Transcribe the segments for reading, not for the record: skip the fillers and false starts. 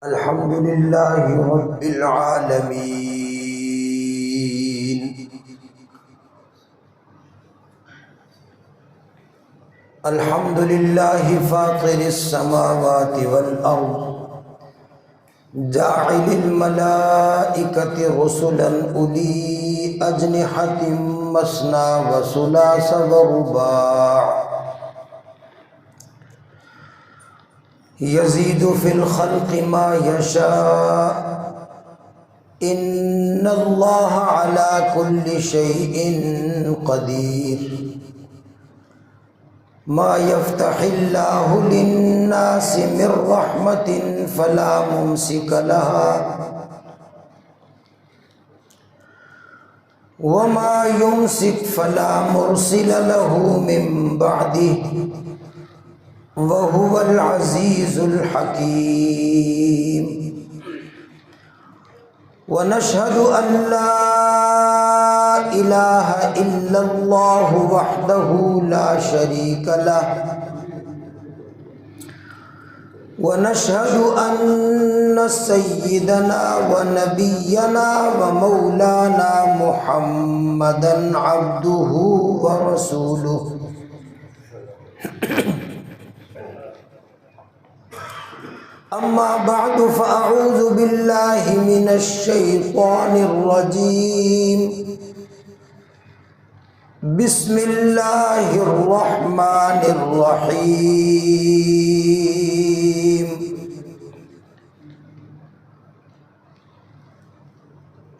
الحمد لله رب العالمين. الحمد لله فاطر السماوات والأرض جاعل الملائكة رسلا أولي أجنحة مثنى وثلاث ورباع يزيد في الخلق ما يشاء إن الله على كل شيء قدير. ما يفتح الله للناس من رحمة فلا ممسك لها وما يمسك فلا مرسل له من بعده وهو العزيز الحكيم. ونشهد أن لا إله إلا الله وحده لا شريك له ونشهد أن سيدنا ونبينا ومولانا محمدا عبده ورسوله. أما بعد فأعوذ بالله من الشيطان الرجيم. بسم الله الرحمن الرحيم.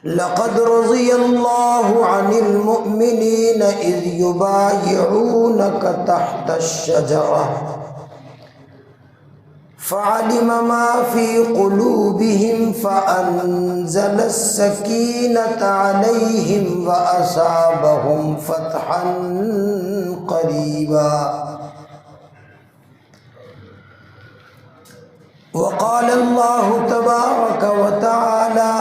لقد رضي الله عن المؤمنين إذ يبايعونك تحت الشجرة فعلم ما في قلوبهم فأنزل السكينة عليهم وأصابهم فتحا قريبا. وقال الله تبارك وتعالى: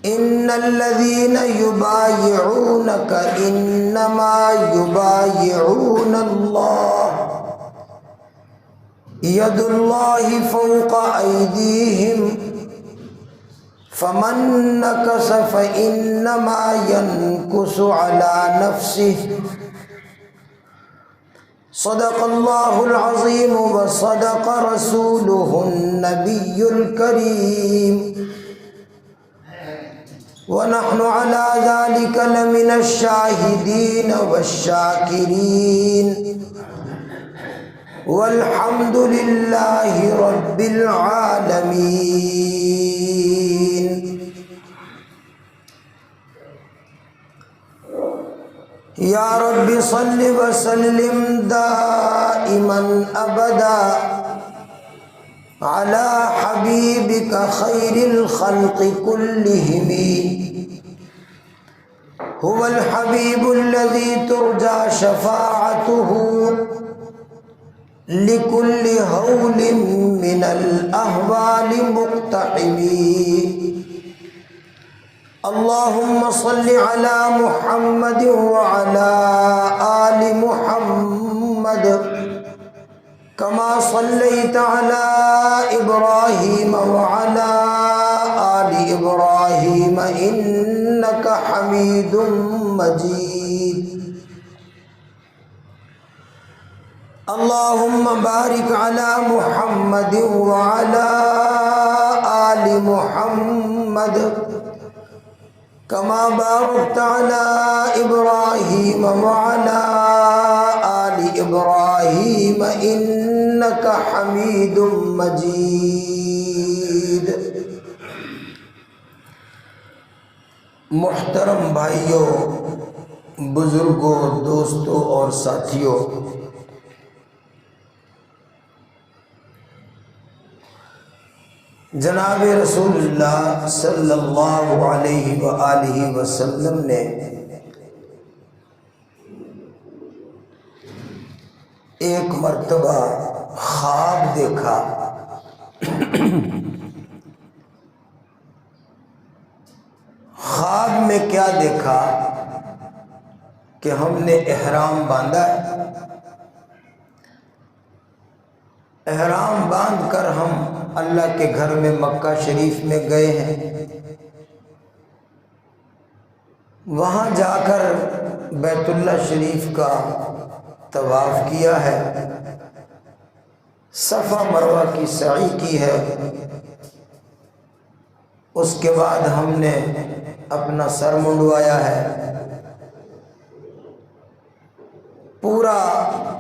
إن الذين يبايعونك إنما يبايعون الله يد الله فوق أيديهم فمن نكث فإنما ينكث على نفسه. صدق الله العظيم وصدق رسوله النبي الكريم. ونحن على ذلك لمن الشاهدين والشاكرين والحمد لله رب العالمين. يا رب صل وسلم دائما أبدا على حبيبك خير الخلق كلهم. هو الحبيب الذي ترجى شفاعته لكل هول من الأهوال مقتحم. اللهم صل على محمد وعلى آل محمد كما صليت على إبراهيم وعلى آل إبراهيم إنك حميد مجيد. اللهم بارك على محمد وعلى آل محمد كما باركت على إبراهيم وعلى آل إبراهيم إنك حميد مجيد. محترم بھائیوں، بزرگوں، دوستوں اور ساتھیوں، جناب رسول اللہ صلی اللہ علیہ وآلہ وسلم نے ایک مرتبہ خواب دیکھا. خواب میں کیا دیکھا کہ ہم نے احرام باندھا ہے، احرام باندھ کر ہم اللہ کے گھر میں مکہ شریف میں گئے ہیں، وہاں جا کر بیت اللہ شریف کا طواف کیا ہے، صفا مروہ کی سعی کی ہے، اس کے بعد ہم نے اپنا سر منڈوایا ہے۔ پورا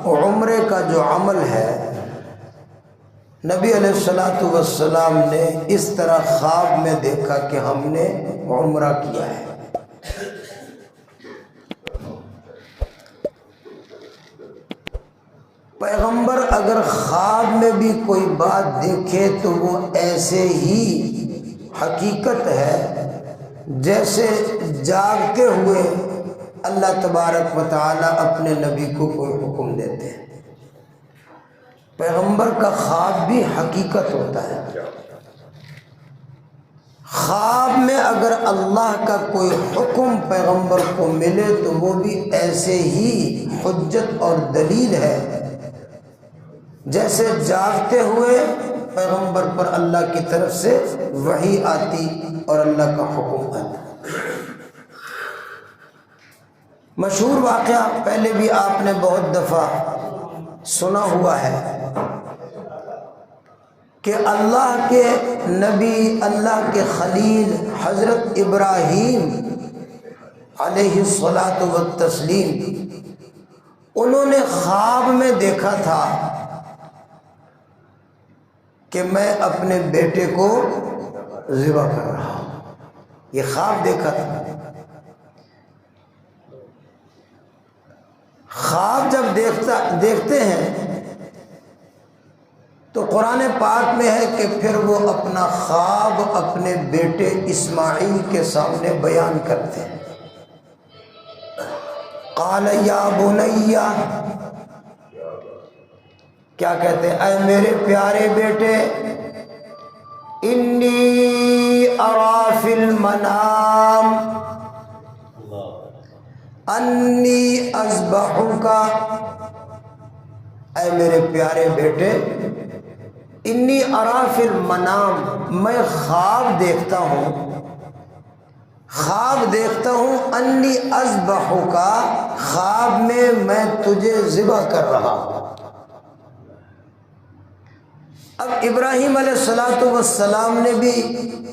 عمرے کا جو عمل ہے نبی علیہ الصلوۃ والسلام نے اس طرح خواب میں دیکھا کہ ہم نے عمرہ کیا ہے۔ پیغمبر اگر خواب میں بھی کوئی بات دیکھے تو وہ ایسے ہی حقیقت ہے جیسے جاگتے ہوئے اللہ تبارک و تعالی اپنے نبی کو کوئی حکم دیتے ہیں۔ پیغمبر کا خواب بھی حقیقت ہوتا ہے۔ خواب میں اگر اللہ کا کوئی حکم پیغمبر کو ملے تو وہ بھی ایسے ہی حجت اور دلیل ہے جیسے جاگتے ہوئے پیغمبر پر اللہ کی طرف سے وحی آتی اور اللہ کا حکم آتا۔ مشہور واقعہ پہلے بھی آپ نے بہت دفعہ سنا ہوا ہے کہ اللہ کے نبی، اللہ کے خلیل حضرت ابراہیم علیہ الصلاۃ والتسلیم، انہوں نے خواب میں دیکھا تھا کہ میں اپنے بیٹے کو ذبح کر رہا ہوں۔ یہ خواب دیکھا تھا۔ خواب جب دیکھتے ہیں تو قرآن پاک میں ہے کہ پھر وہ اپنا خواب اپنے بیٹے اسماعیل کے سامنے بیان کرتے ہیں۔ قال یا بنی، کیا کہتے ہیں؟ اے میرے پیارے بیٹے، انی اری فی المنام انی اذبحک، اے میرے پیارے بیٹے، انی اری فی المنام، میں خواب دیکھتا ہوں، خواب دیکھتا ہوں، انی اذبحک، خواب میں تجھے ذبح کر رہا ہوں۔ اب ابراہیم علیہ الصلوۃ والسلام نے بھی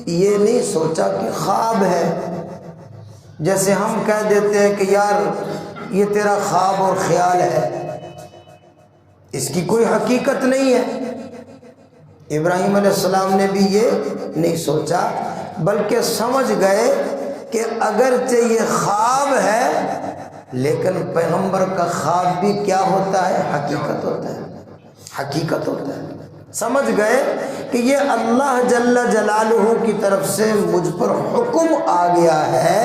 یہ نہیں سوچا کہ خواب ہے، جیسے ہم کہہ دیتے ہیں کہ یار یہ تیرا خواب اور خیال ہے، اس کی کوئی حقیقت نہیں ہے۔ ابراہیم علیہ السلام نے بھی یہ نہیں سوچا، بلکہ سمجھ گئے کہ اگرچہ یہ خواب ہے لیکن پیغمبر کا خواب بھی کیا ہوتا ہے؟ حقیقت ہوتا ہے، حقیقت ہوتا ہے۔ سمجھ گئے کہ یہ اللہ جل جلالہ کی طرف سے مجھ پر حکم آ گیا ہے،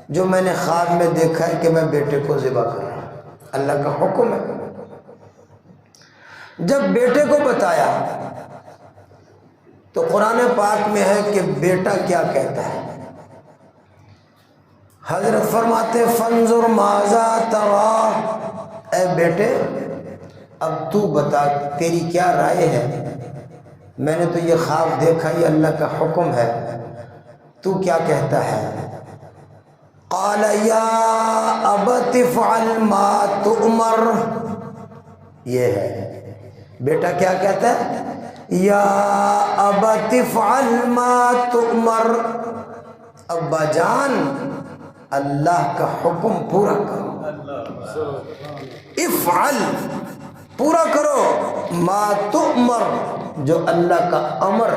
جو میں نے خواب میں دیکھا ہے کہ میں بیٹے کو ذبح کر رہا ہوں، اللہ کا حکم ہے۔ جب بیٹے کو بتایا تو قرآن پاک میں ہے کہ بیٹا کیا کہتا ہے؟ حضرت فرماتے فانظر ماذا تری، اے بیٹے اب تو بتا تیری کیا رائے ہے، میں نے تو یہ خواب دیکھا، یہ اللہ کا حکم ہے، تو کیا کہتا ہے؟ قال یا ابت افعل ما تؤمر، یہ ہے بیٹا کیا کہتا ہے؟ یا ابت افعل ما تؤمر، ابا جان اللہ کا حکم پورا کرو، افعل پورا کرو، ما تؤمر جو اللہ کا امر،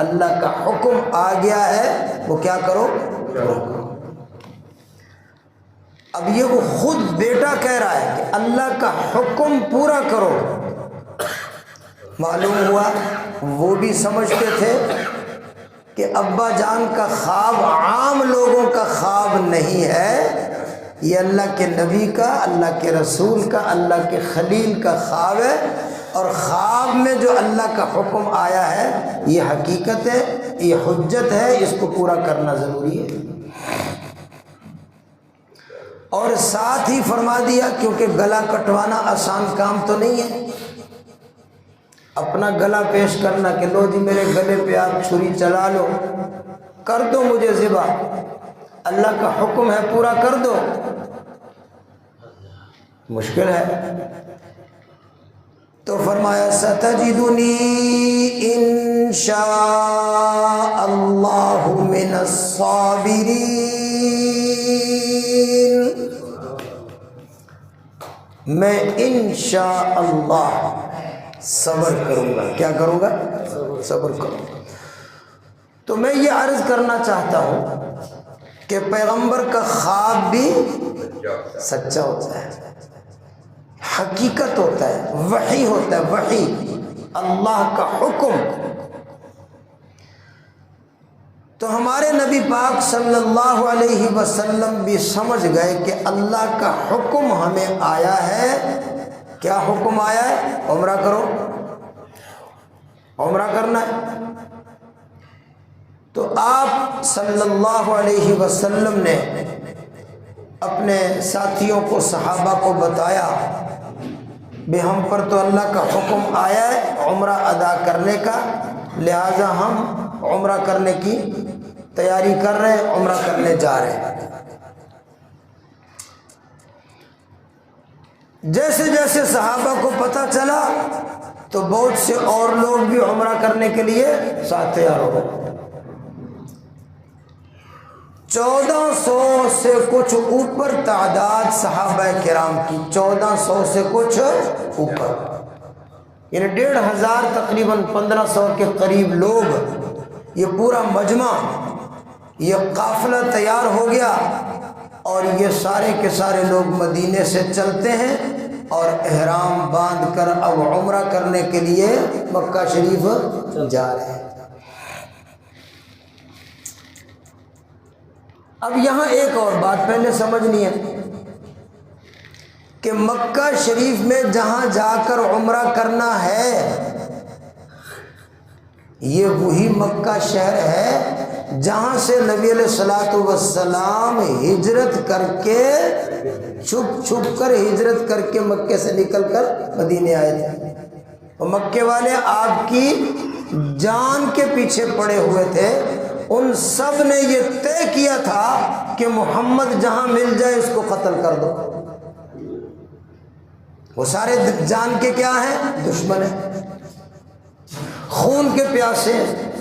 اللہ کا حکم آ گیا ہے وہ کیا کرو؟ پورا کرو۔ اب یہ وہ خود بیٹا کہہ رہا ہے کہ اللہ کا حکم پورا کرو۔ معلوم ہوا وہ بھی سمجھتے تھے کہ ابا جان کا خواب عام لوگوں کا خواب نہیں ہے، یہ اللہ کے نبی کا، اللہ کے رسول کا، اللہ کے خلیل کا خواب ہے، اور خواب میں جو اللہ کا حکم آیا ہے یہ حقیقت ہے، یہ حجت ہے، اس کو پورا کرنا ضروری ہے۔ اور ساتھ ہی فرما دیا کیونکہ گلا کٹوانا آسان کام تو نہیں ہے، اپنا گلا پیش کرنا کہ لو جی میرے گلے پہ آپ چھری چلا لو، کر دو مجھے ذبح، اللہ کا حکم ہے پورا کر دو، مشکل ہے۔ تو فرمایا ستجدنی انشاء اللہ من الصابرین، میں انشاء اللہ صبر کروں گا۔ کیا کروں گا؟ صبر کروں گا۔ تو میں یہ عرض کرنا چاہتا ہوں کہ پیغمبر کا خواب بھی سچا ہوتا ہے، حقیقت ہوتا ہے، وحی ہوتا ہے، وحی اللہ کا حکم۔ تو ہمارے نبی پاک صلی اللہ علیہ وسلم بھی سمجھ گئے کہ اللہ کا حکم ہمیں آیا ہے۔ کیا حکم آیا ہے؟ عمرہ کرو، عمرہ کرنا ہے۔ تو آپ صلی اللہ علیہ وسلم نے اپنے ساتھیوں کو، صحابہ کو بتایا بھی ہم پر تو اللہ کا حکم آیا ہے عمرہ ادا کرنے کا، لہذا ہم عمرہ کرنے کی تیاری کر رہے ہیں، عمرہ کرنے جا رہے ہیں۔ جیسے جیسے صحابہ کو پتہ چلا تو بہت سے اور لوگ بھی عمرہ کرنے کے لیے ساتھ تیار ہو گئے۔ 1400 سے کچھ اوپر تعداد صحابہ کرام کی، 1400 سے کچھ اوپر، یعنی 1500 تقریباً 1500 کے قریب لوگ، یہ پورا مجمع، یہ قافلہ تیار ہو گیا، اور یہ سارے کے سارے لوگ مدینے سے چلتے ہیں اور احرام باندھ کر اب عمرہ کرنے کے لیے مکہ شریف جا رہے ہیں۔ اب یہاں ایک اور بات پہلے سمجھنی ہے کہ مکہ شریف میں جہاں جا کر عمرہ کرنا ہے، یہ وہی مکہ شہر ہے جہاں سے نبی علیہ الصلوۃ والسلام ہجرت کر کے، چھپ چھپ کر ہجرت کر کے مکے سے نکل کر مدینے آئے تھے۔ اور مکے والے آپ کی جان کے پیچھے پڑے ہوئے تھے، ان سب نے یہ طے کیا تھا کہ محمد جہاں مل جائے اس کو قتل کر دو۔ وہ سارے جان کے کیا ہیں؟ دشمن ہیں، خون کے پیاسے ہیں۔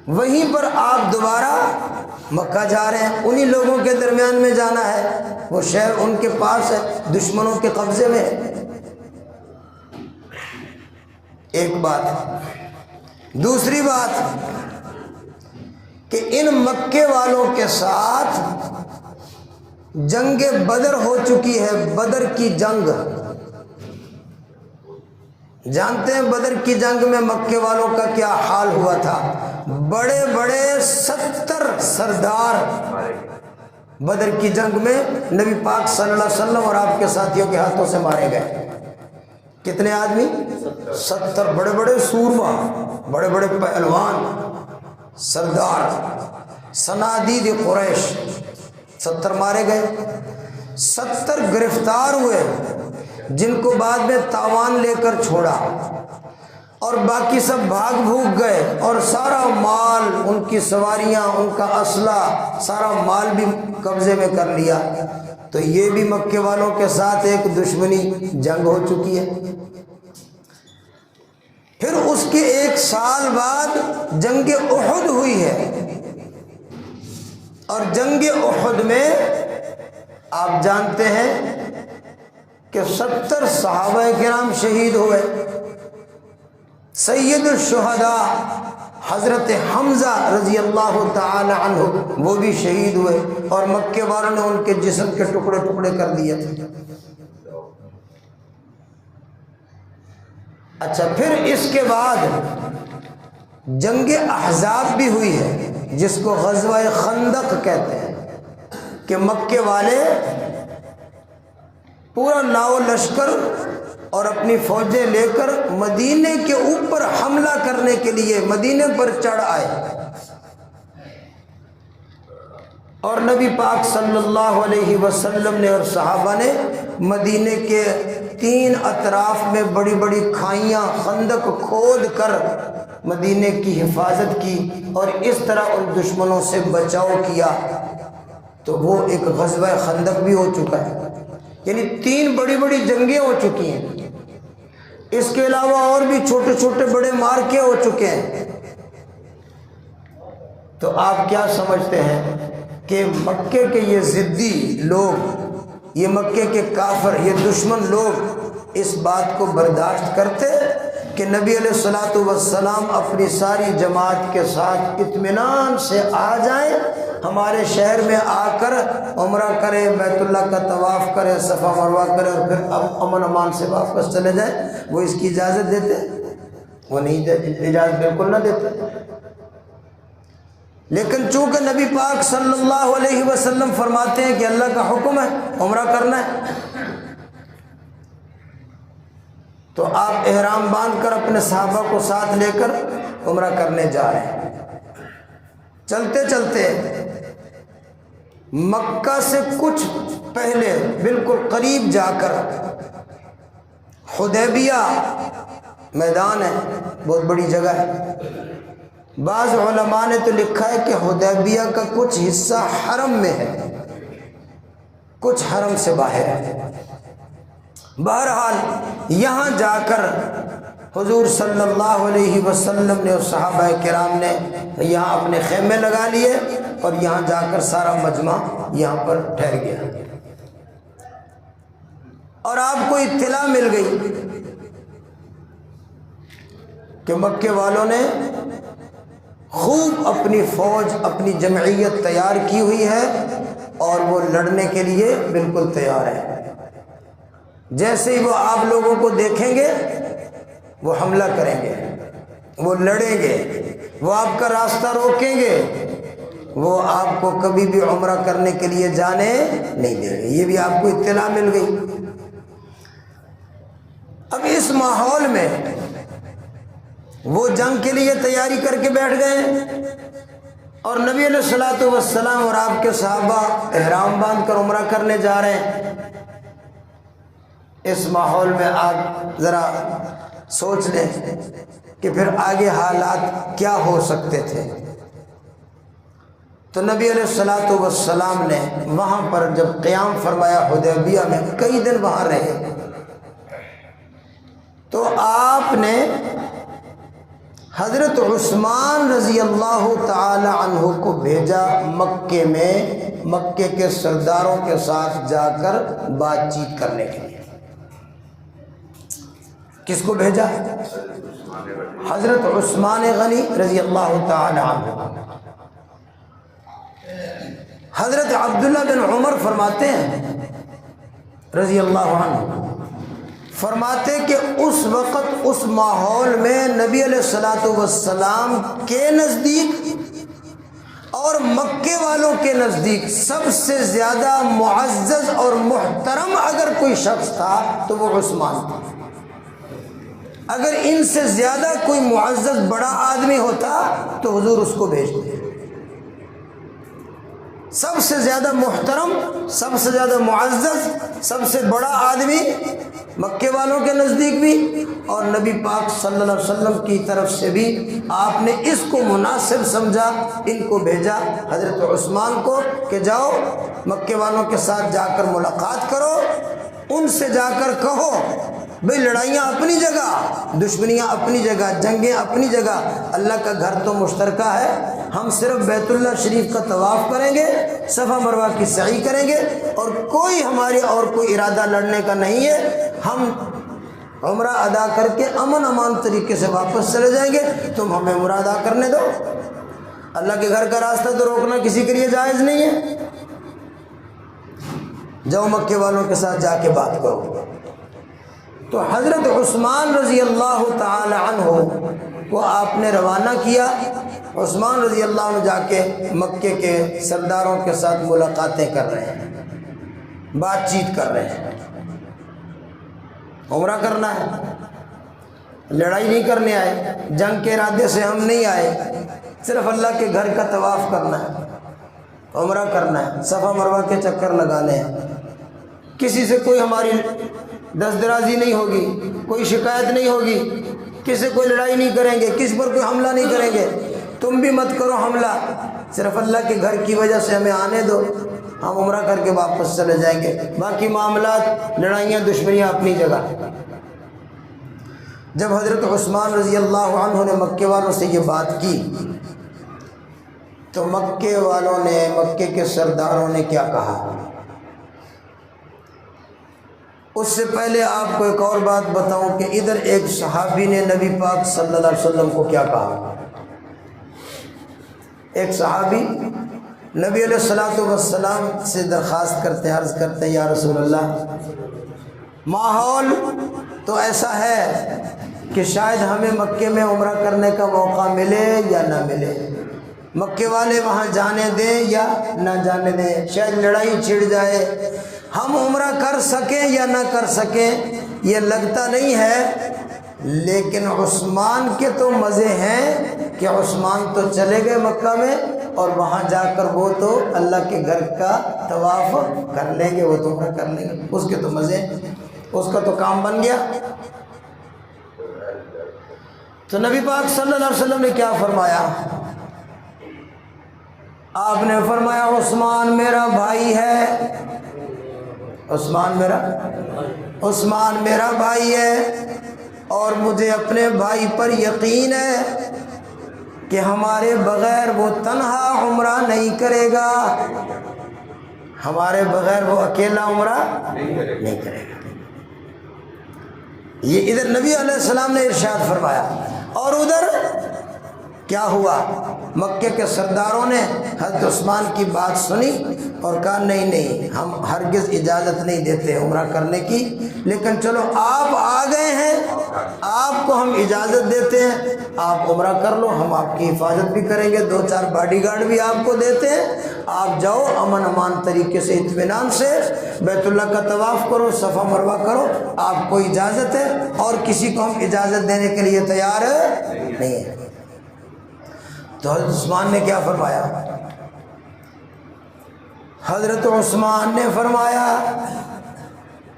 وہیں پر آپ دوبارہ مکہ جا رہے ہیں، انہی لوگوں کے درمیان میں جانا ہے، وہ شہر ان کے پاس ہے، دشمنوں کے قبضے میں ہے۔ ایک بات۔ دوسری بات کہ ان مکے والوں کے ساتھ جنگ بدر ہو چکی ہے، بدر کی جنگ جانتے ہیں؟ بدر کی جنگ میں مکے والوں کا کیا حال ہوا تھا؟ بڑے بڑے 70 سردار بدر کی جنگ میں نبی پاک صلی اللہ علیہ وسلم اور آپ کے ساتھیوں کے ہاتھوں سے مارے گئے۔ کتنے آدمی؟ 70 بڑے بڑے سورما، بڑے بڑے پہلوان، سردار، صنادید قریش، 70 مارے گئے۔ 70 گرفتار ہوئے، جن کو بعد میں تاوان لے کر چھوڑا، اور باقی سب بھاگ بھوگ گئے، اور سارا مال، ان کی سواریاں، ان کا اسلحہ، سارا مال بھی قبضے میں کر لیا۔ تو یہ بھی مکے والوں کے ساتھ ایک دشمنی جنگ ہو چکی ہے۔ پھر اس کے 1 سال بعد جنگ احد ہوئی ہے، اور جنگ احد میں آپ جانتے ہیں کہ 70 صحابہ کرام شہید ہوئے۔ سید الشہداء حضرت حمزہ رضی اللہ تعالی عنہ وہ بھی شہید ہوئے، اور مکے والوں نے ان کے جسم کے ٹکڑے ٹکڑے کر دیے تھے۔ اچھا، پھر اس کے بعد جنگ احزاب بھی ہوئی ہے، جس کو غزوہ خندق کہتے ہیں، کہ مکے والے پورا لاؤ لشکر اور اپنی فوجیں لے کر مدینے کے اوپر حملہ کرنے کے لیے مدینے پر چڑھ آئے، اور نبی پاک صلی اللہ علیہ وسلم نے اور صحابہ نے مدینے کے 3 اطراف میں بڑی بڑی کھائیاں خندق کھود کر مدینے کی حفاظت کی اور اس طرح ان دشمنوں سے بچاؤ کیا، تو وہ ایک غزوہ خندق بھی ہو چکا ہے، یعنی 3 بڑی بڑی جنگیں ہو چکی ہیں۔ اس کے علاوہ اور بھی چھوٹے چھوٹے بڑے مارکے ہو چکے ہیں۔ تو آپ کیا سمجھتے ہیں کہ مکے کے یہ ضدی لوگ، یہ مکے کے کافر، یہ دشمن لوگ اس بات کو برداشت کرتے کہ نبی علیہ الصلوۃ والسلام اپنی ساری جماعت کے ساتھ اطمینان سے آ جائیں، ہمارے شہر میں آ کر عمرہ کرے، بیت اللہ کا طواف کرے، صفا مروہ کرے اور پھر اب امن امان سے واپس چلے جائیں؟ وہ اس کی اجازت دیتے؟ وہ نہیں دیتے، اجازت بالکل نہ دیتے۔ لیکن چونکہ نبی پاک صلی اللہ علیہ وسلم فرماتے ہیں کہ اللہ کا حکم ہے عمرہ کرنا ہے، تو آپ احرام باندھ کر اپنے صحابہ کو ساتھ لے کر عمرہ کرنے جا رہے ہیں۔ چلتے چلتے مکہ سے کچھ پہلے بالکل قریب جا کر حدیبیہ میدان ہے، بہت بڑی جگہ ہے۔ بعض علماء نے تو لکھا ہے کہ حدیبیہ کا کچھ حصہ حرم میں ہے، کچھ حرم سے باہر ہے۔ بہرحال یہاں جا کر حضور صلی اللہ علیہ وسلم نے اور صحابہ کرام نے یہاں اپنے خیمے لگا لیے اور یہاں جا کر سارا مجمع یہاں پر ٹھہر گیا، اور آپ کو اطلاع مل گئی کہ مکے والوں نے خوب اپنی فوج، اپنی جمعیت تیار کی ہوئی ہے اور وہ لڑنے کے لیے بالکل تیار ہے۔ جیسے ہی وہ آپ لوگوں کو دیکھیں گے وہ حملہ کریں گے، وہ لڑیں گے، وہ آپ کا راستہ روکیں گے، وہ آپ کو کبھی بھی عمرہ کرنے کے لیے جانے نہیں دیں گے۔ یہ بھی آپ کو اطلاع مل گئی۔ اب اس ماحول میں وہ جنگ کے لیے تیاری کر کے بیٹھ گئے اور نبی علیہ الصلوۃ والسلام اور آپ کے صحابہ احرام باندھ کر عمرہ کرنے جا رہے ہیں۔ اس ماحول میں آپ ذرا سوچ لیں کہ پھر آگے حالات کیا ہو سکتے تھے۔ تو نبی علیہ الصلوۃ والسلام نے وہاں پر جب قیام فرمایا حدیبیہ میں، کئی دن وہاں رہے، تو آپ نے حضرت عثمان رضی اللہ تعالی عنہ کو بھیجا مکے میں، مکے کے سرداروں کے ساتھ جا کر بات چیت کرنے کے لیے۔ کس کو بھیجا؟ حضرت عثمان غنی رضی اللہ تعالی عنہ۔ حضرت عبداللہ بن عمر فرماتے ہیں رضی اللہ عنہ، فرماتے کہ اس وقت اس ماحول میں نبی علیہ الصلوۃ والسلام کے نزدیک اور مکے والوں کے نزدیک سب سے زیادہ معزز اور محترم اگر کوئی شخص تھا تو وہ عثمان تھا۔ اگر ان سے زیادہ کوئی معزز بڑا آدمی ہوتا تو حضور اس کو بھیجتے۔ سب سے زیادہ محترم، سب سے زیادہ معزز، سب سے بڑا آدمی مکے والوں کے نزدیک بھی، اور نبی پاک صلی اللہ علیہ وسلم کی طرف سے بھی آپ نے اس کو مناسب سمجھا، ان کو بھیجا حضرت عثمان کو کہ جاؤ مکے والوں کے ساتھ جا کر ملاقات کرو، ان سے جا کر کہو بھئی لڑائیاں اپنی جگہ، دشمنیاں اپنی جگہ، جنگیں اپنی جگہ، اللہ کا گھر تو مشترکہ ہے، ہم صرف بیت اللہ شریف کا طواف کریں گے، صفا مروہ کی سعی کریں گے، اور کوئی ہماری اور کوئی ارادہ لڑنے کا نہیں ہے، ہم عمرہ ادا کر کے امن امان طریقے سے واپس چلے جائیں گے، تم ہمیں عمرہ ادا کرنے دو۔ اللہ کے گھر کا راستہ تو روکنا کسی کے لیے جائز نہیں ہے۔ جاؤ مکے والوں کے ساتھ جا کے بات کرو۔ تو حضرت عثمان رضی اللہ تعالی عنہ کو آپ نے روانہ کیا۔ عثمان رضی اللہ عنہ جا کے مکے کے سرداروں کے ساتھ ملاقاتیں کر رہے ہیں، بات چیت کر رہے ہیں۔ عمرہ کرنا ہے، لڑائی نہیں کرنے آئے، جنگ کے ارادے سے ہم نہیں آئے، صرف اللہ کے گھر کا طواف کرنا ہے، عمرہ کرنا ہے، صفا مروہ کے چکر لگانے ہیں، کسی سے کوئی ہماری دست درازی نہیں ہوگی، کوئی شکایت نہیں ہوگی، کسی کوئی لڑائی نہیں کریں گے، کس پر کوئی حملہ نہیں کریں گے، تم بھی مت کرو حملہ، صرف اللہ کے گھر کی وجہ سے ہمیں آنے دو، ہم عمرہ کر کے واپس چلے جائیں گے، باقی معاملات لڑائیاں دشمنیاں اپنی جگہ۔ جب حضرت عثمان رضی اللہ عنہ نے مکے والوں سے یہ بات کی تو مکے والوں نے، مکے کے سرداروں نے کیا کہا؟ اس سے پہلے آپ کو ایک اور بات بتاؤں کہ ادھر ایک صحابی نے نبی پاک صلی اللہ علیہ وسلم کو کیا کہا؟ ایک صحابی نبی علیہ السلام سے درخواست کرتے ہیں، عرض کرتے ہیں یا رسول اللہ، ماحول تو ایسا ہے کہ شاید ہمیں مکے میں عمرہ کرنے کا موقع ملے یا نہ ملے، مکے والے وہاں جانے دیں یا نہ جانے دیں، شاید لڑائی چھڑ جائے، ہم عمرہ کر سکیں یا نہ کر سکیں یہ لگتا نہیں ہے، لیکن عثمان کے تو مزے ہیں کہ عثمان تو چلے گئے مکہ میں اور وہاں جا کر وہ تو اللہ کے گھر کا طواف کر لیں گے، وہ تو عمرہ کر لیں گے، اس کے تو مزے ہیں، اس کا تو کام بن گیا۔ تو نبی پاک صلی اللہ علیہ وسلم نے کیا فرمایا؟ آپ نے فرمایا عثمان میرا بھائی ہے، عثمان میرا بھائی ہے، اور مجھے اپنے بھائی پر یقین ہے کہ ہمارے بغیر وہ تنہا عمرہ نہیں کرے گا، ہمارے بغیر وہ اکیلا عمرہ نہیں کرے گا۔ یہ ادھر نبی علیہ السلام نے ارشاد فرمایا، اور ادھر کیا ہوا؟ مکے کے سرداروں نے حضرت عثمان کی بات سنی اور کہا نہیں ہم ہرگز اجازت نہیں دیتے عمرہ کرنے کی، لیکن چلو آپ آ گئے ہیں، آپ کو ہم اجازت دیتے ہیں، آپ عمرہ کر لو، ہم آپ کی حفاظت بھی کریں گے، 2-4 باڈی گارڈ بھی آپ کو دیتے ہیں، آپ جاؤ امن امان طریقے سے اطمینان سے بیت اللہ کا طواف کرو، صفا مروہ کرو، آپ کو اجازت ہے، اور کسی کو ہم اجازت دینے کے لیے تیار نہیں ہے۔ تو حضرت عثمان نے کیا فرمایا؟ حضرت عثمان نے فرمایا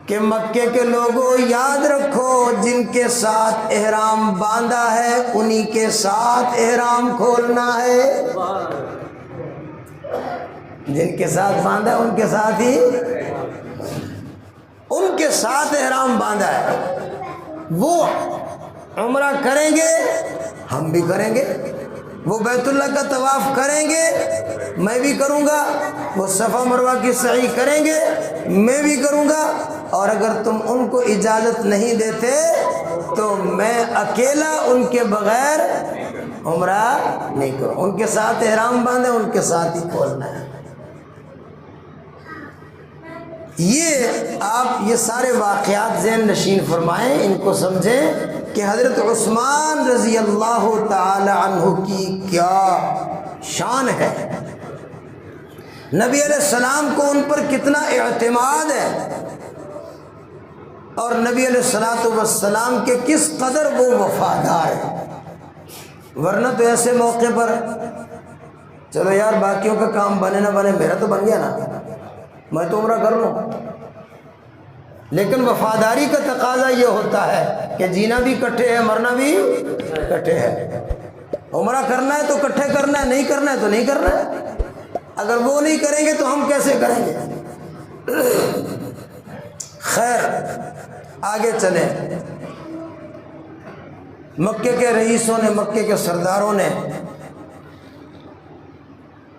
کہ مکے کے لوگوں یاد رکھو، جن کے ساتھ احرام باندھا ہے انہی کے ساتھ احرام کھولنا ہے، جن کے ساتھ باندھا ہے ان کے ساتھ ہی، ان کے ساتھ احرام باندھا ہے، وہ عمرہ کریں گے ہم بھی کریں گے، وہ بیت اللہ کا طواف کریں گے میں بھی کروں گا، وہ صفا مروہ کی سعی کریں گے میں بھی کروں گا، اور اگر تم ان کو اجازت نہیں دیتے تو میں اکیلا ان کے بغیر عمرہ نہیں کروں، ان کے ساتھ احرام باندھے ان کے ساتھ ہی کھولنا ہے۔ یہ آپ یہ سارے واقعات ذہن نشین فرمائیں، ان کو سمجھیں کہ حضرت عثمان رضی اللہ تعالی عنہ کی کیا شان ہے، نبی علیہ السلام کو ان پر کتنا اعتماد ہے، اور نبی علیہ السلام کے کس قدر وہ وفادار ہے۔ ورنہ تو ایسے موقع پر چلو یار باقیوں کا کام بنے نہ بنے، میرا تو بن گیا نا، میں تو عمرہ کر لوں، لیکن وفاداری کا تقاضا یہ ہوتا ہے کہ جینا بھی کٹھے ہے، مرنا بھی کٹھے ہے، عمرہ کرنا ہے تو کٹھے کرنا ہے، نہیں کرنا ہے تو نہیں کرنا ہے، اگر وہ نہیں کریں گے تو ہم کیسے کریں گے؟ خیر آگے چلیں۔ مکے کے رئیسوں نے، مکے کے سرداروں نے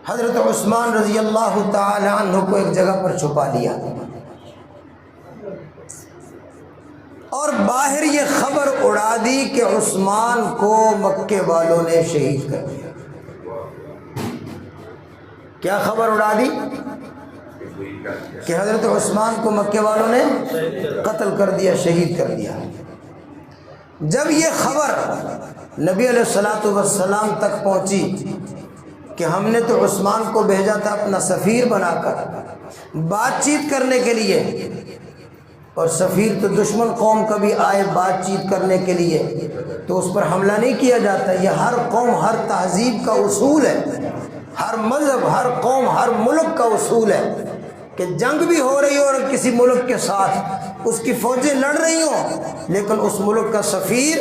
حضرت عثمان رضی اللہ تعالی عنہ کو ایک جگہ پر چھپا لیا، اور باہر یہ خبر اڑا دی کہ عثمان کو مکے والوں نے شہید کر دیا۔ کیا خبر اڑا دی؟ کہ حضرت عثمان کو مکے والوں نے قتل کر دیا، شہید کر دیا۔ جب یہ خبر نبی علیہ السلام تک پہنچی کہ ہم نے تو عثمان کو بھیجا تھا اپنا سفیر بنا کر بات چیت کرنے کے لیے، اور سفیر تو دشمن قوم کا بھی آئے بات چیت کرنے کے لیے تو اس پر حملہ نہیں کیا جاتا، یہ ہر قوم ہر تہذیب کا اصول ہے، ہر مذہب ہر قوم ہر ملک کا اصول ہے کہ جنگ بھی ہو رہی ہو اور کسی ملک کے ساتھ اس کی فوجیں لڑ رہی ہوں، لیکن اس ملک کا سفیر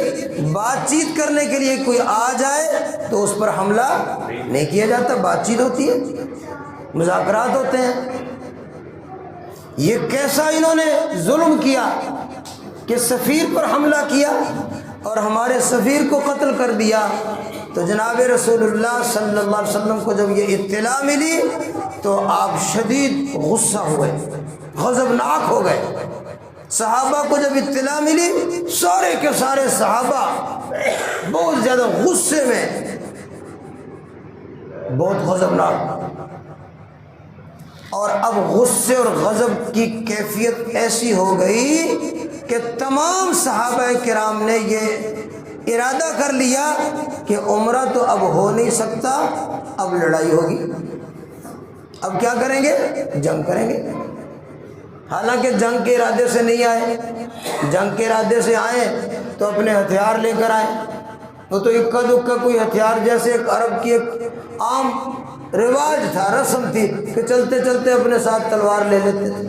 بات چیت کرنے کے لیے کوئی آ جائے تو اس پر حملہ نہیں کیا جاتا، بات چیت ہوتی ہے، مذاکرات ہوتے ہیں۔ یہ کیسا انہوں نے ظلم کیا کہ سفیر پر حملہ کیا اور ہمارے سفیر کو قتل کر دیا۔ تو جناب رسول اللہ صلی اللہ علیہ وسلم کو جب یہ اطلاع ملی تو آپ شدید غصہ ہوئے، غضبناک ہو گئے۔ صحابہ کو جب اطلاع ملی، سارے کے سارے صحابہ بہت زیادہ غصے میں، بہت غضبناک، اور اب غصے اور غضب کی کیفیت ایسی ہو گئی کہ تمام صحابہ کرام نے یہ ارادہ کر لیا کہ عمرہ تو اب ہو نہیں سکتا، اب لڑائی ہوگی، اب کیا کریں گے؟ جنگ کریں گے۔ حالانکہ جنگ کے ارادے سے نہیں آئے، جنگ کے ارادے سے آئے تو اپنے ہتھیار لے کر آئے، وہ تو اکا دکا کوئی ہتھیار، جیسے ایک عرب کی ایک عام رواج تھا، رسم تھی کہ چلتے چلتے اپنے ساتھ تلوار لے لیتے تھے۔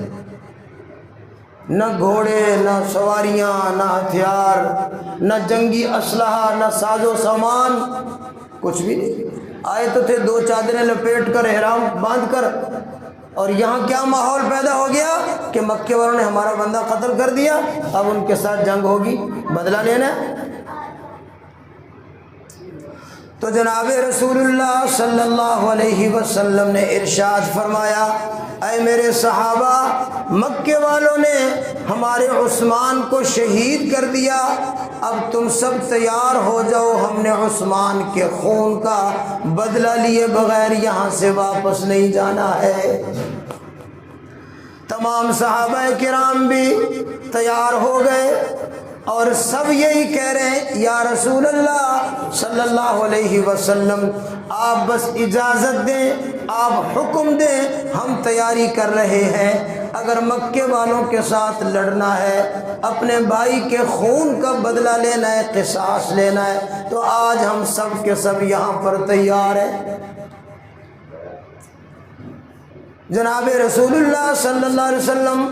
نہ گھوڑے، نہ سواریاں، نہ ہتھیار، نہ جنگی اسلحہ، نہ ساز و سامان، کچھ بھی نہیں۔ آئے تو تھے دو چادریں لپیٹ کر، احرام باندھ کر، اور یہاں کیا ماحول پیدا ہو گیا کہ مکے والوں نے ہمارا بندہ قتل کر دیا، اب ان کے ساتھ جنگ ہوگی، بدلہ لینا ہے۔ تو جناب رسول اللہ صلی اللہ علیہ وسلم نے ارشاد فرمایا، اے میرے صحابہ، مکے والوں نے ہمارے عثمان کو شہید کر دیا، اب تم سب تیار ہو جاؤ، ہم نے عثمان کے خون کا بدلہ لیے بغیر یہاں سے واپس نہیں جانا ہے۔ تمام صحابہ کرام بھی تیار ہو گئے اور سب یہی کہہ رہے ہیں، یا رسول اللہ صلی اللہ علیہ وسلم، آپ بس اجازت دیں، آپ حکم دیں، ہم تیاری کر رہے ہیں۔ اگر مکے والوں کے ساتھ لڑنا ہے، اپنے بھائی کے خون کا بدلہ لینا ہے، قصاص لینا ہے، تو آج ہم سب کے سب یہاں پر تیار ہیں۔ جناب رسول اللہ صلی اللہ علیہ وسلم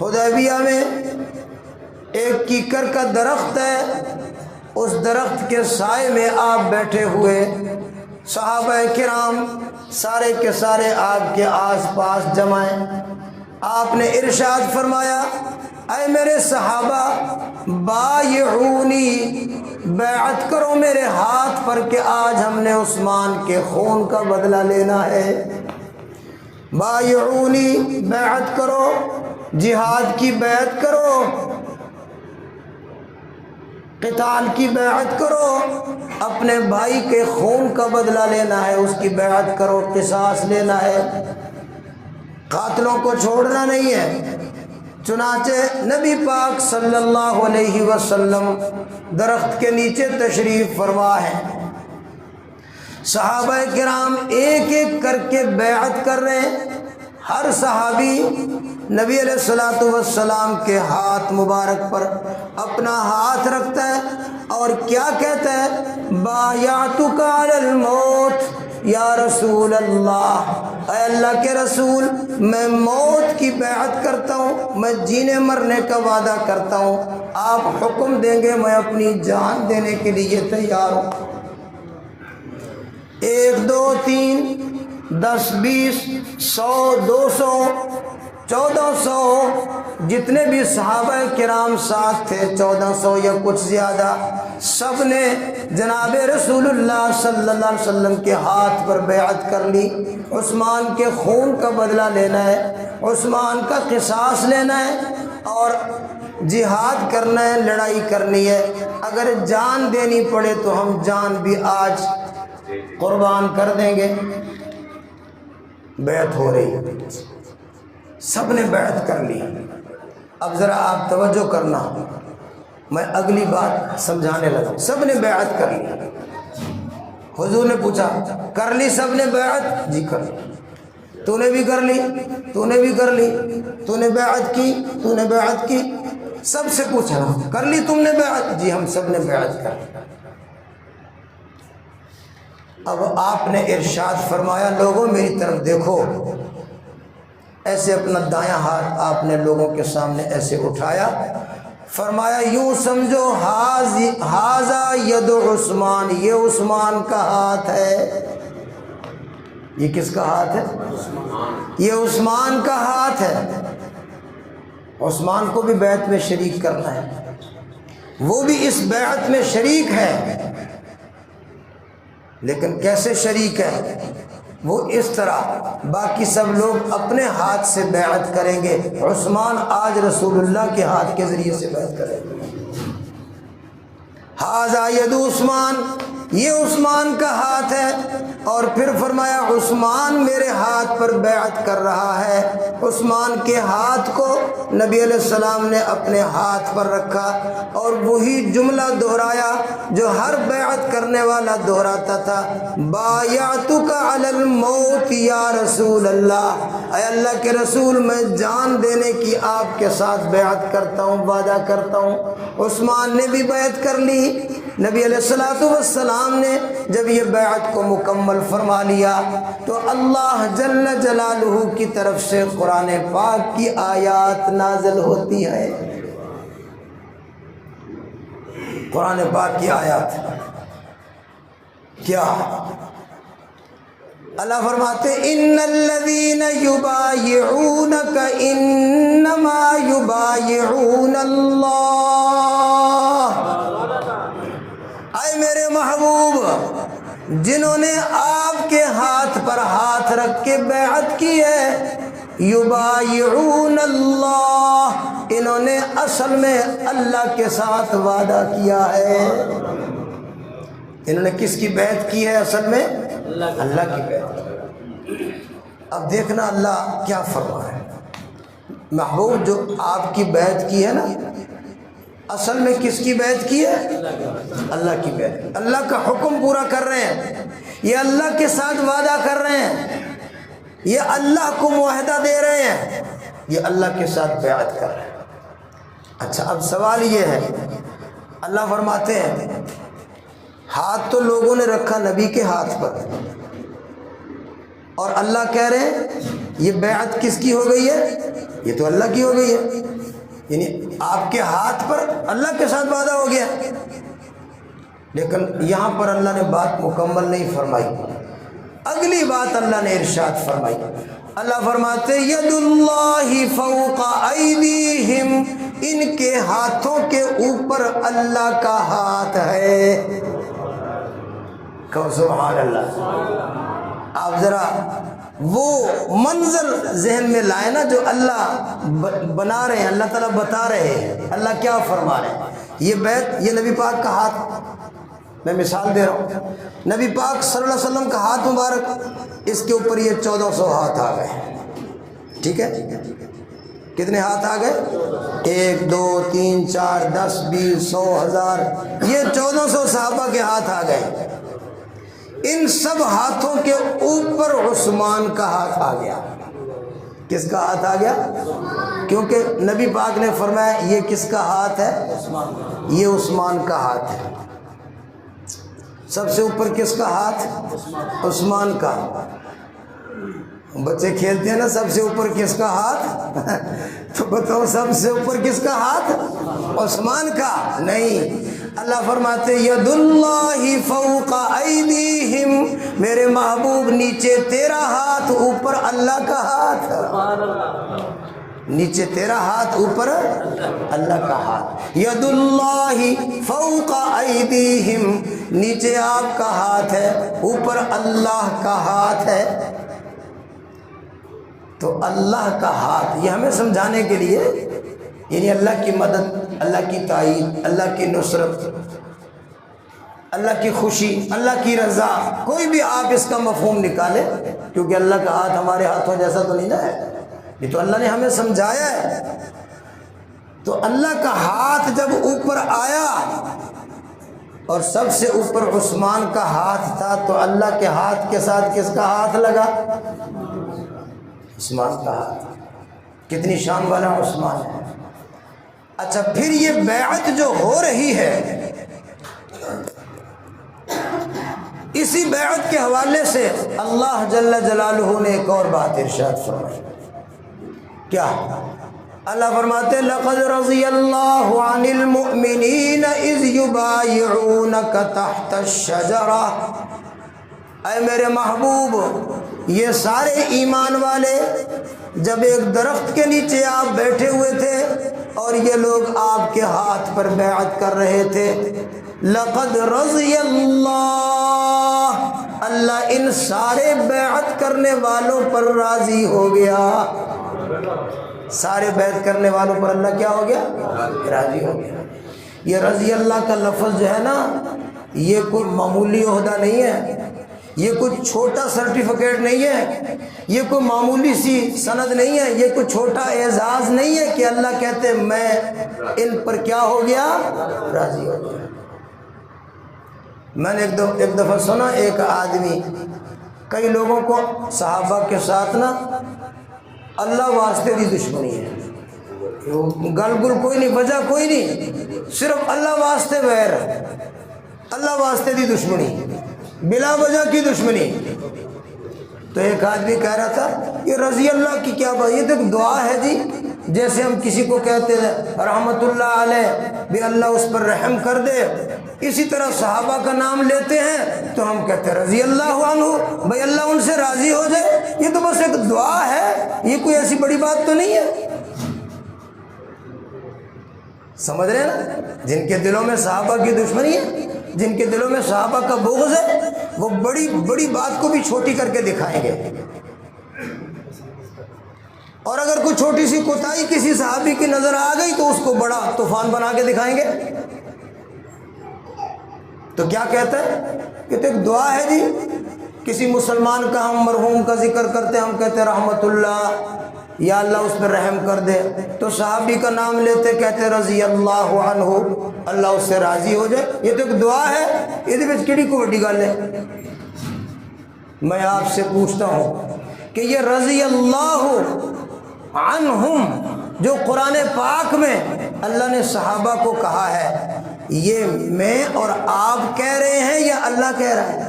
حدیبیہ میں ایک کیکر کا درخت ہے، اس درخت کے سائے میں آپ بیٹھے ہوئے، صحابہ کرام سارے کے سارے آپ کے آس پاس جمع ہیں۔ آپ نے ارشاد فرمایا، اے میرے صحابہ، بایعونی، بیعت کرو میرے ہاتھ پر کہ آج ہم نے عثمان کے خون کا بدلہ لینا ہے۔ بایعونی، بیعت کرو، جہاد کی بیعت کرو، قتال کی بیعت کرو، اپنے بھائی کے خون کا بدلہ لینا ہے، اس کی بیعت کرو، قصاص لینا ہے، قاتلوں کو چھوڑنا نہیں ہے۔ چنانچہ نبی پاک صلی اللہ علیہ وسلم درخت کے نیچے تشریف فرما ہے، صحابہ کرام ایک ایک کر کے بیعت کر رہے ہیں۔ ہر صحابی نبی علیہ الصلوۃ والسلام کے ہاتھ مبارک پر اپنا ہاتھ رکھتا ہے اور کیا کہتا ہے، بایعتک علی الموت یا رسول اللہ، اے اللہ کے رسول، میں موت کی بیعت کرتا ہوں، میں جینے مرنے کا وعدہ کرتا ہوں، آپ حکم دیں گے میں اپنی جان دینے کے لیے تیار ہوں۔ 1 2 3 10 20 100 200 1400 جتنے بھی صحابہ کرام ساتھ تھے، 1400 یا کچھ زیادہ، سب نے جناب رسول اللہ صلی اللہ علیہ وسلم کے ہاتھ پر بیعت کر لی۔ عثمان کے خون کا بدلہ لینا ہے، عثمان کا قصاص لینا ہے اور جہاد کرنا ہے، لڑائی کرنی ہے، اگر جان دینی پڑے تو ہم جان بھی آج قربان کر دیں گے۔ بیعت ہو رہی ہے، سب نے بیعت کر لی۔ اب ذرا آپ توجہ کرنا، میں اگلی بات سمجھانے لگا۔ سب نے بیعت کر لی۔ حضور نے پوچھا، کر لی سب نے بیعت؟ جی کر لی۔ تو نے بھی کر لی؟ تو نے بھی کر لی؟ تو نے بیعت کی؟ تو نے بیعت کی؟ سب سے پوچھا، کر لی تم نے بیعت؟ جی ہم سب نے بیعت کر لی۔ اب آپ نے ارشاد فرمایا، لوگوں میری طرف دیکھو، ایسے اپنا دایاں ہاتھ آپ نے لوگوں کے سامنے ایسے اٹھایا، فرمایا یوں سمجھو ہاذا ید عثمان، یہ عثمان کا ہاتھ ہے۔ یہ کس کا ہاتھ ہے؟ یہ عثمان کا ہاتھ ہے۔ عثمان کو بھی بیعت میں شریک کرنا ہے، وہ بھی اس بیعت میں شریک ہے، لیکن کیسے شریک ہے؟ وہ اس طرح، باقی سب لوگ اپنے ہاتھ سے بیعت کریں گے، عثمان آج رسول اللہ کے ہاتھ کے ذریعے سے بیعت کریں گے۔ ھذا ید عثمان، یہ عثمان کا ہاتھ ہے۔ اور پھر فرمایا عثمان میرے ہاتھ پر بیعت کر رہا ہے۔ عثمان کے ہاتھ کو نبی علیہ السلام نے اپنے ہاتھ پر رکھا اور وہی جملہ دہرایا جو ہر بیعت کرنے والا دہراتا تھا، بایعتک علی الموت یا رسول اللہ، اے اللہ کے رسول میں جان دینے کی آپ کے ساتھ بیعت کرتا ہوں، وعدہ کرتا ہوں۔ عثمان نے بھی بیعت کر لی۔ نبی علیہ السلام نے جب یہ بیعت کو مکمل فرما لیا تو اللہ جل جلالہ کی طرف سے قرآن پاک کی آیات نازل ہوتی ہے۔ قرآن پاک کی آیات کیا؟ اللہ فرماتے ان الذین یبایعونک انما یبایعون اللہ، اے میرے محبوب جنہوں نے آپ کے ہاتھ پر ہاتھ رکھ کے بیعت کی ہے، یبایعون اللہ، انہوں نے اصل میں اللہ کے ساتھ وعدہ کیا ہے۔ انہوں نے کس کی بیعت کی ہے اصل میں؟ اللہ کی بیعت۔ اب دیکھنا اللہ کیا فرما ہے۔ محبوب جو آپ کی بیعت کی ہے نا، اصل میں کس کی بیعت کی ہے؟ اللہ کی بیعت۔ اللہ کا حکم پورا کر رہے ہیں، یہ اللہ کے ساتھ وعدہ کر رہے ہیں، یہ اللہ کو معاہدہ دے رہے ہیں، یہ اللہ کے ساتھ بیعت کر رہے ہیں۔ اچھا اب سوال یہ ہے، اللہ فرماتے ہیں ہاتھ تو لوگوں نے رکھا نبی کے ہاتھ پر، اور اللہ کہہ رہے ہیں یہ بیعت کس کی ہو گئی ہے؟ یہ تو اللہ کی ہو گئی ہے، یعنی آپ کے ہاتھ پر اللہ کے ساتھ وعدہ ہو گیا۔ لیکن یہاں پر اللہ نے بات مکمل نہیں فرمائی، اگلی بات اللہ نے ارشاد فرمائی۔ اللہ فرماتے ید اللہ فوق ایدیہم، ان کے ہاتھوں کے اوپر اللہ کا ہاتھ ہے۔ کہو سبحان اللہ۔ آپ ذرا وہ منظر ذہن میں لائے نا جو اللہ بنا رہے ہیں، اللہ تعالیٰ بتا رہے ہیں، اللہ کیا فرما رہے ہیں۔ یہ بیت، یہ نبی پاک کا ہاتھ، میں مثال دے رہا ہوں، نبی پاک صلی اللہ علیہ وسلم کا ہاتھ مبارک، اس کے اوپر یہ 1400 ہاتھ آ گئے، ٹھیک ہے؟ کتنے ہاتھ آ گئے؟ 1 2 3 4 10 20 100 1000، یہ 1400 صحابہ کے ہاتھ آ گئے۔ ان سب ہاتھوں کے اوپر عثمان کا ہاتھ آ گیا۔ کس کا ہاتھ آ گیا؟ کیونکہ نبی پاک نے فرمایا یہ کس کا ہاتھ ہے؟ یہ عثمان کا ہاتھ ہے۔ سب سے اوپر کس کا ہاتھ؟ عثمان کا۔ بچے کھیلتے ہیں نا سب سے اوپر کس کا ہاتھ، تو بتاؤ سب سے اوپر کس کا ہاتھ؟ عثمان کا نہیں۔ اللہ فرماتے ید اللہ فوق ایدیہم، میرے محبوب نیچے تیرا ہاتھ، اوپر اللہ کا ہاتھ، نیچے تیرا ہاتھ، اوپر اللہ کا ہاتھ۔ ید اللہ فوق ایدیہم، نیچے آپ کا ہاتھ ہے، اوپر اللہ کا ہاتھ ہے۔ تو اللہ کا ہاتھ یہ ہمیں سمجھانے کے لیے، یعنی اللہ کی مدد، اللہ کی تائید، اللہ کی نصرت، اللہ کی خوشی، اللہ کی رضا، کوئی بھی آپ اس کا مفہوم نکالے، کیونکہ اللہ کا ہاتھ ہمارے ہاتھوں جیسا تو نہیں نا ہے، یہ تو اللہ نے ہمیں سمجھایا ہے۔ تو اللہ کا ہاتھ جب اوپر آیا اور سب سے اوپر عثمان کا ہاتھ تھا، تو اللہ کے ہاتھ کے ساتھ کس کا ہاتھ لگا؟ عثمان کا ہاتھ۔ کتنی شان والا عثمان ہے۔ اچھا پھر یہ بیعت جو ہو رہی ہے، اسی بیعت کے حوالے سے اللہ جل جلالہ نے ایک اور بات ارشاد فرمائی۔ کیا اللہ فرماتے لقد رضی اللہ عن المؤمنین اذ یبایعونک تحت الشجرہ، اے میرے محبوب یہ سارے ایمان والے جب ایک درخت کے نیچے آپ بیٹھے ہوئے تھے اور یہ لوگ آپ کے ہاتھ پر بیعت کر رہے تھے، لقد رضی اللہ، اللہ ان سارے بیعت کرنے والوں پر راضی ہو گیا، سارے بیعت کرنے والوں پر اللہ کیا ہو گیا؟ راضی ہو گیا۔ یہ رضی اللہ کا لفظ جو ہے نا، یہ کوئی معمولی عہدہ نہیں ہے، یہ کوئی چھوٹا سرٹیفکیٹ نہیں ہے، یہ کوئی معمولی سی سند نہیں ہے، یہ کوئی چھوٹا اعزاز نہیں ہے کہ اللہ کہتے میں ان پر کیا ہو گیا؟ راضی ہو گیا۔ میں نے ایک دفعہ سنا، ایک آدمی کئی لوگوں کو صحابہ کے ساتھ نا اللہ واسطے دی دشمنی ہے، گل گل کوئی نہیں، وجہ کوئی نہیں، صرف اللہ واسطے ویر، اللہ واسطے دی دشمنی، بلا وجہ کی دشمنی۔ تو ایک آدمی کہہ رہا تھا یہ رضی اللہ کی کیا بات، یہ تو دعا ہے جی، جیسے ہم کسی کو کہتے ہیں رحمت اللہ علیہ بھی اللہ اس پر رحم کر دے، اسی طرح صحابہ کا نام لیتے ہیں تو ہم کہتے ہیں رضی اللہ عنہ، بھائی اللہ ان سے راضی ہو جائے، یہ تو بس ایک دعا ہے، یہ کوئی ایسی بڑی بات تو نہیں ہے۔ سمجھ رہے ہیں نا؟ جن کے دلوں میں صحابہ کی دشمنی ہے، جن کے دلوں میں صحابہ کا بغض ہے، وہ بڑی بڑی بات کو بھی چھوٹی کر کے دکھائیں گے، اور اگر کوئی چھوٹی سی کوتاہی کسی صحابی کی نظر آ گئی تو اس کو بڑا طوفان بنا کے دکھائیں گے۔ تو کیا کہتا ہے کہ تو ایک دعا ہے جی، کسی مسلمان کا ہم مرحوم کا ذکر کرتے ہیں، ہم کہتے ہیں رحمت اللہ، یا اللہ اس پر رحم کر دے، تو صحابی کا نام لیتے کہتے رضی اللہ عنہ، اللہ اس سے راضی ہو جائے، یہ تو ایک دعا ہے، یہ کیڑی کو بڑی گل ہے۔ میں آپ سے پوچھتا ہوں کہ یہ رضی اللہ عنہم جو قرآن پاک میں اللہ نے صحابہ کو کہا ہے، یہ میں اور آپ کہہ رہے ہیں یا اللہ کہہ رہا ہے؟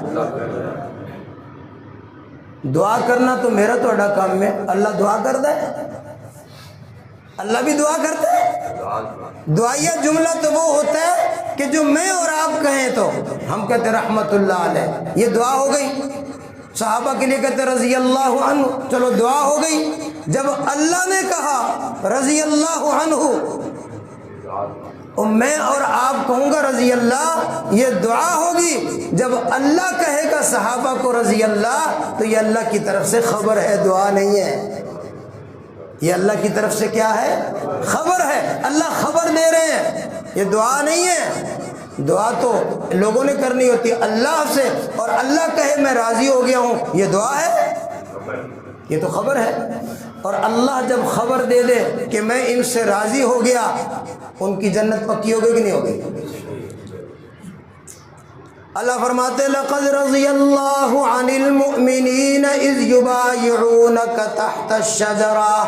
دعا کرنا تو میرا تھوڑا کام ہے، اللہ دعا کرتا ہے، اللہ بھی دعا کرتا ہے۔ دعائیہ جملہ تو وہ ہوتا ہے کہ جو میں اور آپ کہیں تو ہم کہتے رحمت اللہ علیہ، یہ دعا ہو گئی۔ صحابہ کے لیے کہتے رضی اللہ عنہ، چلو دعا ہو گئی۔ جب اللہ نے کہا رضی اللہ عنہ، اور میں اور آپ کہوں گا رضی اللہ، یہ دعا ہوگی۔ جب اللہ کہے گا صحابہ کو رضی اللہ، تو یہ اللہ کی طرف سے خبر ہے، دعا نہیں ہے۔ یہ اللہ کی طرف سے کیا ہے؟ خبر ہے، اللہ خبر دے رہے ہیں، یہ دعا نہیں ہے۔ دعا تو لوگوں نے کرنی ہوتی ہے اللہ سے، اور اللہ کہے میں راضی ہو گیا ہوں، یہ دعا ہے، یہ تو خبر ہے۔ اور اللہ جب خبر دے دے کہ میں ان سے راضی ہو گیا، ان کی جنت پکی ہو گئی کہ نہیں ہو گئی؟ اللہ فرماتے لقد رضی اللہ عن المؤمنین اذ یبایعونک تحت الشجرہ،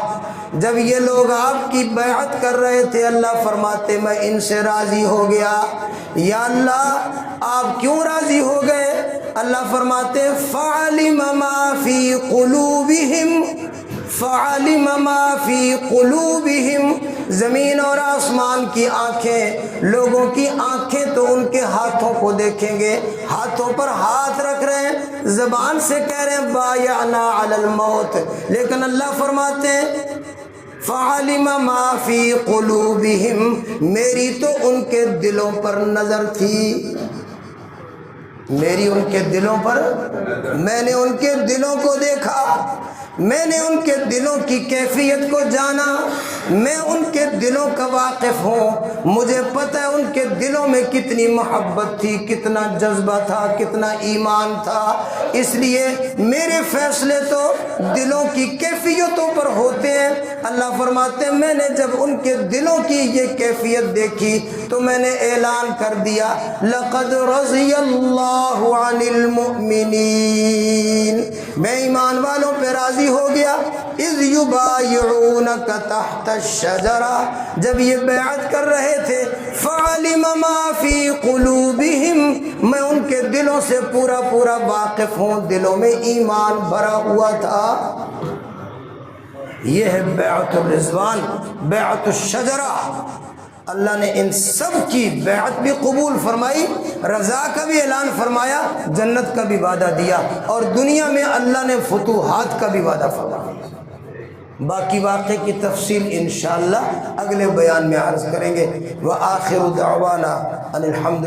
جب یہ لوگ آپ کی بیعت کر رہے تھے، اللہ فرماتے میں ان سے راضی ہو گیا۔ یا اللہ آپ کیوں راضی ہو گئے؟ اللہ فرماتے فعلم ما فی قلوبہم، فعلم ما فی قلوبہم، زمین اور آسمان کی آنکھیں، لوگوں کی آنکھیں تو ان کے ہاتھوں کو دیکھیں گے، ہاتھوں پر ہاتھ رکھ رہے ہیں، زبان سے کہہ رہے ہیں بایعنا علی الموت، لیکن اللہ فرماتے ہیں فعلم ما فی قلوبہم، میری تو ان کے دلوں پر نظر تھی، میری ان کے دلوں پر، میں نے ان کے دلوں کو دیکھا، میں نے ان کے دلوں کی کیفیت کو جانا، میں ان کے دلوں کا واقف ہوں، مجھے پتہ ہے ان کے دلوں میں کتنی محبت تھی، کتنا جذبہ تھا، کتنا ایمان تھا، اس لیے میرے فیصلے تو دلوں کی کیفیتوں پر ہوتے ہیں۔ اللہ فرماتے ہیں میں نے جب ان کے دلوں کی یہ کیفیت دیکھی تو میں نے اعلان کر دیا لقد رضی اللہ عن المؤمنین، میں ایمان والوں پہ راضی ہو گیا۔ اذ یبایعونک تحت الشجرہ، جب یہ بیعت کر رہے تھے، فعلم ما فی قلوبہم، میں ان کے دلوں سے پورا پورا واقف ہوں، دلوں میں ایمان بھرا ہوا تھا۔ یہ ہے بیعت الرضوان، بیعت الشجرہ۔ اللہ نے ان سب کی بیعت بھی قبول فرمائی، رضا کا بھی اعلان فرمایا، جنت کا بھی وعدہ دیا، اور دنیا میں اللہ نے فتوحات کا بھی وعدہ فرمایا۔ باقی واقعے کی تفصیل انشاءاللہ اگلے بیان میں عرض کریں گے۔ وآخر دعوانا ان الحمد